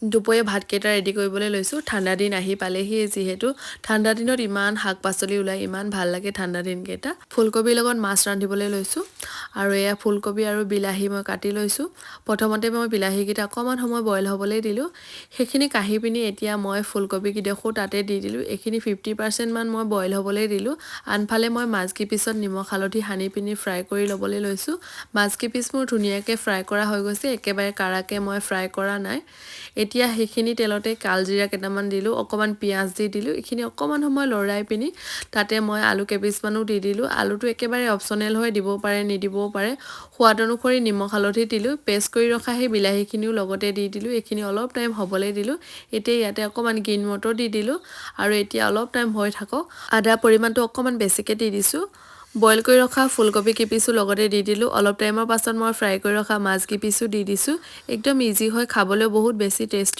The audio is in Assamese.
দুপৰীয়া ভাতকেইটা ৰেডি কৰিবলৈ লৈছোঁ। ঠাণ্ডা দিন আহি পালেহি, যিহেতু ঠাণ্ডা দিনত ইমান শাক পাচলি ওলাই, ইমান ভাল লাগে ঠাণ্ডা দিনকেইটা। ফুলকবিৰ লগত মাছ ৰান্ধিবলৈ লৈছোঁ আৰু এয়া ফুলকবি আৰু বিলাহী মই কাটি লৈছোঁ। প্ৰথমতে মই বিলাহীকেইটা অকণমান সময় বইল হ'বলৈ দিলোঁ। সেইখিনি কাঢ়ি পিনি এতিয়া মই ফুলকবিকেইডোখৰ তাতে দি দিলোঁ। এইখিনি 50% মান মই বইল হ'বলৈ দিলোঁ। আনফালে মই মাছকেইপিছত নিমখ হালধি সানি পিনি ফ্ৰাই কৰি ল'বলৈ লৈছোঁ। মাছকেইপিচ মোৰ ধুনীয়াকৈ ফ্ৰাই কৰা হৈ গৈছে, একেবাৰে কাৰাকৈ মই ফ্ৰাই কৰা নাই। এতিয়া সেইখিনি তেলতে কালজিৰা কেইটামান দিলোঁ, অকণমান পিঁয়াজ দি দিলোঁ। এইখিনি অকণমান সময় লৰাই পিনি তাতে মই আলু কেইপিচমানো দি দিলোঁ। আলুটো একেবাৰে অপশ্যনেল হয়, দিবও পাৰে নিদিবও পাৰে। সোৱাদ অনুসৰি নিমখ হালধি দিলোঁ। পেষ্ট কৰি ৰখা সেই বিলাহীখিনিও লগতে দি দিলোঁ। এইখিনি অলপ টাইম হ'বলৈ দিলোঁ। এতিয়া ইয়াতে অকণমান গ্ৰীণ মটৰ দি দিলোঁ আৰু এতিয়া অলপ টাইম হৈ থাকক। আদা পৰিমাণটো অকণমান বেছিকৈ দি দিছোঁ। বইল কৰি ৰখা ফুলকবি কেইপিচো লগতে দি দিলোঁ। অলপ টাইমৰ পাছত মই ফ্ৰাই কৰি ৰখা মাছ কেইপিচো দি দিছোঁ। একদম ইজি হয়, খাবলৈ বহুত বেছি টেষ্টি।